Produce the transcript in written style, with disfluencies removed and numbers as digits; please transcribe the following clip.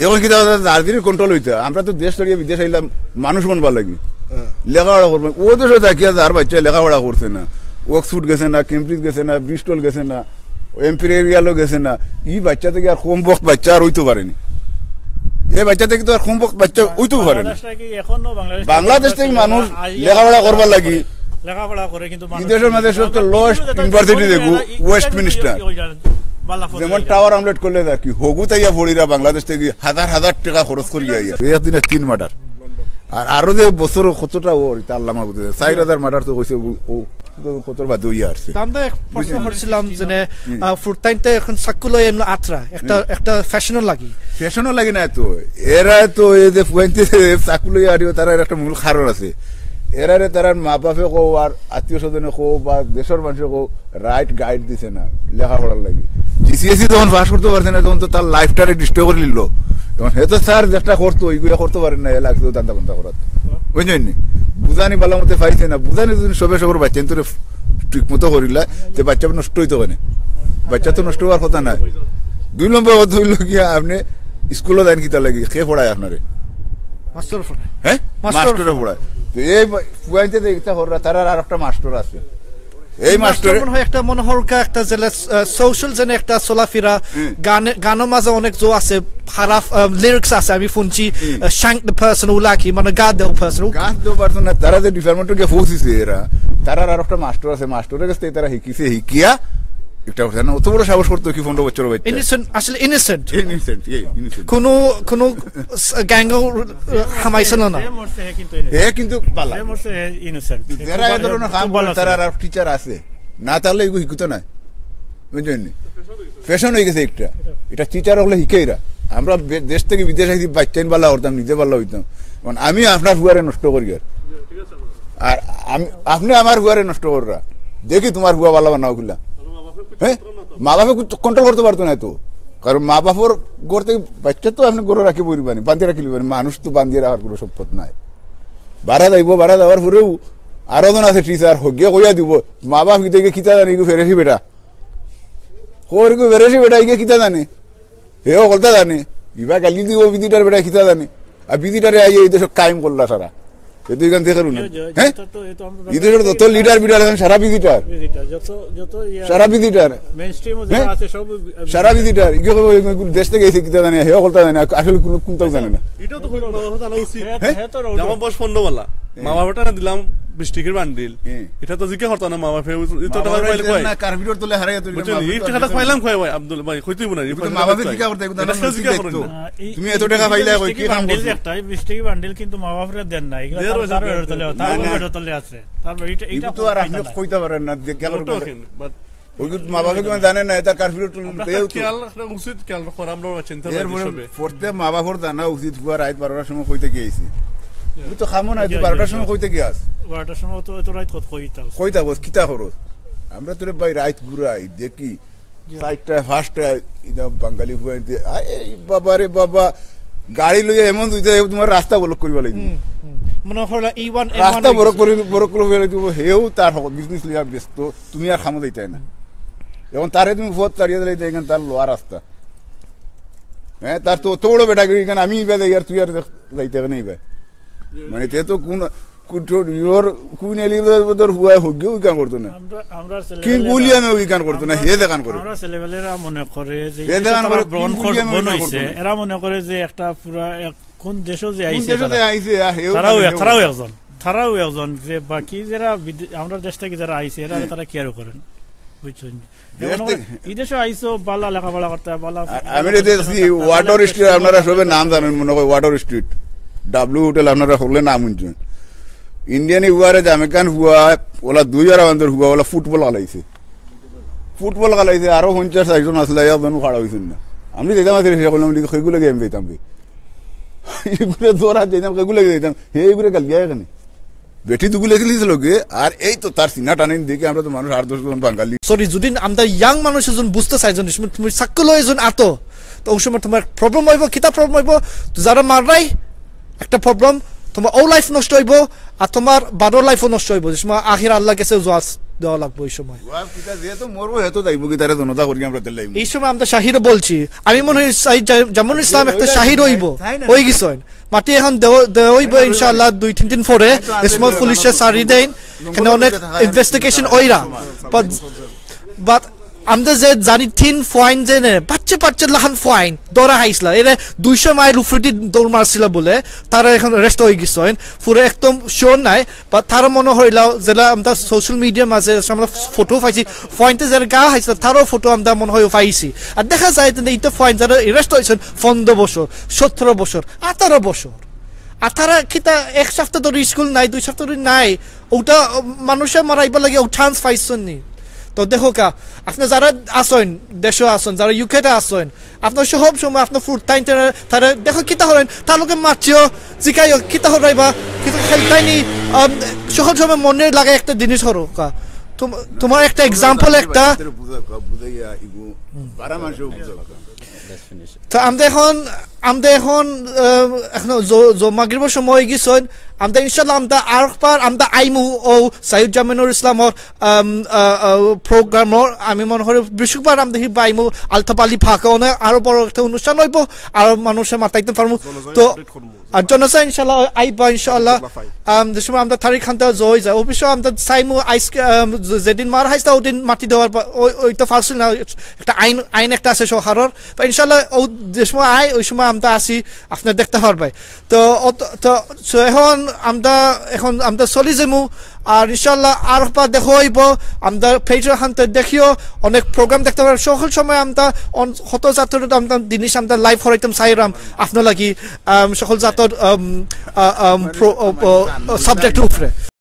এখন কি রাজনীতির কন্ট্রোল হইতে আমরা তো দেশ ছাড়িয়ে বিদেশ আইলাম মানুষ বানবার লাগি লেখাপড়া করবো ও দেশে থাকিয়া আর বাচ্চা লেখাপড়া করছে না অক্সফোর্ড গেছে না কেমব্রিজ গেছে না ব্রিস্টল গেছে না এম্পিরিয়ালও গেছে না এই বাচ্চা থেকে আর কম বক্ত বাচ্চা আর হইতে পারেনি এই বাচ্চা থেকে তো আর কম বক্ত বাচ্চা হইতেও পারেনি বাংলাদেশ থেকে মানুষ লেখাপড়া করবার লাগি লেখাপড়া করে কিন্তু বিদেশের মধ্যে সবচেয়ে লোয়েস্ট ইউনিভার্সিটি দেখু ওয়েস্টমিনিস্টার যেমন টাওয়ার আমলেট করলে আর কি হগু তাইয়া পড়িরা বাংলাদেশ থেকে হাজার হাজার টাকা খরচ করিয়া এই দিনে 3 মার্ডার আর আরো যে বছর কতটা ওর তা আল্লাহ মাহবুব 4000 মার্ডার তো কইছে ও কতর বাদ হইয়া আসছে আমরা প্রশ্ন করছিলাম যে ফুরতাইনতে এখন সাকুলো এমন আত্রা একটা ফ্যাশনও লাগি না তো এরা তো এই যে পুয়েন্তে সাকুলো আরিও তার একটা মূল কারণ আছে এরারে তার মা বাপে কো আর আত্মীয় স্বজনে কো বা দেশের মানুষে কো রাইট গাইড দিছে না লেখাপড়ার লাগি জিসিএসসি যখন পাস করতে পারছে না তখন তো তার লাইফটারে ডিস্টার্ব করে নিল তখন হেতো স্যার যেটা করতো ওইগুলো করতে পারেন না এ লাগতো দান্দা বন্ধা করার বুঝলেন বুঝানি ভালো মতো পাইছে না বুঝানি যদি সবে সবর বাচ্চা তোরে ঠিক মতো করিলা যে বাচ্চা নষ্ট হইতে পারে বাচ্চা তো নষ্ট হওয়ার কথা না 2 নম্বর কথা হইল গিয়া আপনি স্কুলে দেন কিতা লাগি কে পড়ায় আপনারে মাস্টার পড়ায় হ্যাঁ মাস্টারে পড়ায় তো এই পুয়াইতে দেখতে হররা তার আর একটা মাস্টার আছে এই মাস্টার মনে হয় একটা মনোহরকা একটা যে সোশ্যাল যেন একটা চলাফেরা গানের মাঝে অনেক জো আছে খারাপ লিরিক্স আছে আমি শুনছি শাঙ্ক দ্য পারসন উলাকি মানে গাদ দ্য পারসন তারা যে ডিপার্টমেন্টকে ফোর্সিছে এরা তার আর একটা মাস্টার আছে মাস্টারের কাছে তারা হিকিয়া একটা কথা না অত বড় সাহস করতে কি 15 বছর বাচ্চা ইনোসেন্ট আসলে ইনোসেন্ট কোনো গ্যাং হামাইছে না কিন্তু পালা ইনোসেন্ট যারা এই ধরনের কাম করে তারা আর টিচার আছে না তাহলে এগুলো শিখতো না বুঝলেন ফ্যাশন হয়ে গেছে একটা এটা টিচার হলে শিখেইরা আমরা দেশ থেকে বিদেশ আইছি বাচ্চাইন বালা হতাম নিজে বালা হইতাম মানে আমি আপনার হুয়ারে নষ্ট করি আর আপনি আমার হুয়ারে নষ্ট কররা দেখি তোমার হুয়া বালা বানাও গুলা হ্যাঁ মা বাপে কন্ট্রোল করতে পারতো না তো কারণ মা বাপর গড় থেকে বাচ্চা তো আপনি গড়ে রাখি পরিবানি বান্ধিয়ে রাখি পারেন মানুষ তো বান্ধিয়ে রাখার কোনো সম্পদ নাই বাড়া দেওয়ার পরেও আরো জন আছে টিচার হগিয়ে কইয়া দিব মা বাপ গিয়ে খিতা জানি ফেরেছি বেটা করিগু ফেরেছি বেটা ইগে খিতা জানে হেও কলতা জানে ইবা গালি দিব বিদিটার বেটা খিতা জানে আর বিদিটারে আইয়ে এই দেশ কায়েম করলা সারা এতো এখান থেকে হ্যাঁ ইদের যত লিডার বিডার সারা বিদিটার সারা বিদিটার দেশ থেকে এসে কিতা জানে হেও কলতা জানে আসলে কোনো কোনটাও জানে না এটাও তো জানা উচিত যেমন বয়স 15 বলা মা বাবাটা না দিলাম বৃষ্টিকের বান্ডিল এটা তো জিজ্ঞাসা করতো না মা বাপে তো টাকা পাইলে কয় না কার্বিটর তোলে হারাইয়া তুই এই টাকাটা পাইলাম কয় ভাই আব্দুল ভাই কইতেই না মা বাপে জিজ্ঞাসা করতে তুমি এত টাকা পাইলে কই কি কাম করছ একটা বৃষ্টিকের বান্ডিল কিন্তু মা বাপরে দেন না এগুলো তার বেড়ে তোলে তার বেড়ে তোলে আছে তারপর এটা তো আর আপনি কইতে পারেন না যে কেন ওই মা বাবা কি জানে না এটা কার্বিটর খেয়াল রাখা উচিত খেয়াল করা আমরা চিন্তা করি পড়তে মা বাবার জানা উচিত হুয়া রাত 12টার সময় কইতে গিয়েছি তুই তো খামো না তুই 12টার সময় কইতে গিয়াস 12টার সময় তো রাত কইতা বস কিতা করস আমরা তোরে ভাই রাত ঘুরাই দেখি সাইডটা ফার্স্টটা ইদা বাঙালি হুয়াইতে এই বাবা রে বাবা গাড়ি লইয়া এমন তুই তোমার রাস্তা ব্লক করিবা লাগি মনে হলো E1 রাস্তা ব্লক করিবা লাগি হেও তার বিজনেস লিয়া ব্যস্ত তুমি আর খামো দিতাই না এখন তারে তুমি ফোট তাড়িয়ে দিলে দেখেন তার লোয়া রাস্তা হ্যাঁ তার তো অত বড় বেটা এখানে আমি ইবা যাই আর তুই আর যাইতে নেই ভাই মানে তে তো কোন ইয়োর কোন এলিভেটর হুয়া হগিও কাম করতো না আমরা কি বলি আমি ওই কাম করতো না হে দেখান করে আমরা ছেলেবেলেরা মনে করে যে বন হইছে এরা মনে করে যে একটা পুরা কোন দেশও যে আইছে তারাও একজন যে বাকি যারা আমরা দেশ থেকে যারা আইছে এরা তারা কেয়ার করেন বুঝছেন এই দেশে আইসো বালা লেখাপড়া করতে বালা আমি দেখছি ওয়াটার স্ট্রিট আপনারা সবে নাম জানেন মনে হয় ওয়াটার স্ট্রিট ডাব্লিউ হোটেল আপনারা হলে নাম শুনছেন ইন্ডিয়ান হুয়ারে জামেকান হুয়া ওলা 2000 হুয়া ওলা ফুটবল খেলাইছে আরো 50-60 আসলে একজন খাড়া হয়েছেন না আমি যেতাম সেগুলো গেম যেতাম এগুলো দৌড়া যেতাম সেগুলো যেতাম সেইগুলো গাল গিয়ে এখানে বেটি দুগুলো খেলিছিল গে আর এই তো তার সিনা টানেন দেখে আমরা তো মানুষ 8-10 জন বাঙালি সরি যদি আমরা ইয়াং মানুষ এজন বুঝতে চাই তুমি সাক্কল এজন আতো তো ওই সময় তোমার প্রবলেম হইব কিতা প্রবলেম হইব যারা মারাই একটা প্রবলেম তোমার ও লাইফ নষ্ট হইব আর তোমার বারো লাইফও নষ্ট হইব যে সময় আখির আল্লাহ কাছে যাওয়া দেওয়া লাগবে ওই সময় যেহেতু মরবো হেতু যাইব কি তারা জনতা করি আমরা তেল এই সময় আমরা শাহিরও বলছি আমি মনে হয় জামানুল ইসলাম একটা শাহির হইব ওই কিছু মাটি এখন দেওয়াইব ইনশাআল্লাহ 2-3 দিন পরে স্মল পুলিশে সারি দেন এখানে অনেক ইনভেস্টিগেশন ওইরা বাট আমরা যে জানি 3 পয়েন্ট যে বাচ্চা লাহান পয়েন্ট দৌড়া হাইছিল এরা 200 মাইল উপরে দৌড় মারছিল বলে তারা এখন রেস্ট হয়ে গেছে পুরো একদম শিওর নাই বা তারা মনে হইল যেটা আমরা সোশ্যাল মিডিয়া মাঝে আমরা ফটো পাইছি পয়েন্টে যারা গা হাইছিল তারও ফটো আমরা মনে হয় পাইছি আর দেখা যায় যে এইটা পয়েন্ট যারা রেস্ট হয়েছেন 15 বছর 17 বছর 18 বছর আর তারা কিতা এক সপ্তাহ ধরে স্কুল নাই 2 সপ্তাহ ধরে নাই ওটা মানুষের মারাইবার লাগে ও চান্স পাইছেন নি তো দেখো কা আপনি যারা আসেন দেশে আসেন যারা ইউকেতে আসেন আপনার সব সময় আপনার ফুড টাইম তারা দেখো কিতা হলেন তার লোকে মারছিও জিকাইও কিতা হরাইবা কিন্তু খেলতাইনি সহজ সময় মনে লাগে একটা জিনিস হরো কা তোমার একটা এক্সাম্পল একটা তো আমরা এখন মাগরিবের সময় গেছেন আমরা ইনশাআল্লাহ আমরা আইমু ও সাইয়দ জামানুল ইসলামর প্রোগ্রামর আমি মনে করি বৃহস্পতিবার আমরা আইমু আলতাপালি ফাঁকা আরো বড় একটা অনুষ্ঠান হইব আর মানুষের মাথাইতে পারবো তো আর জনসা ইনশাআল্লাহ আইবা ইনশাআল্লাহ যে সময় আমরা তারিখ খানতে জয় যায় অবশ্য আমরা চাইমু যেদিন মার হাইস্তা ওদিন মাটি দেওয়ার ওইটা ফার্সিল না একটা আইন একটা আছে শহরের ইনশাআল্লাহ ও যে সময় ওই সময় আমরা আসি আপনার দেখতে পারবে তো এখন আমরা চলি যাবো আর ইনশাআল্লাহ আর দেখা হইব আমরা ফেসবুক হান্তে দেখিও অনেক প্রোগ্রাম দেখতে পারবো সকল সময় আমরা হত জাতের আমরা জিনিস আমরা লাইভ হরাইতাম চাইরাম আপনার লাগি সকল জাতর সাবজেক্টের উপরে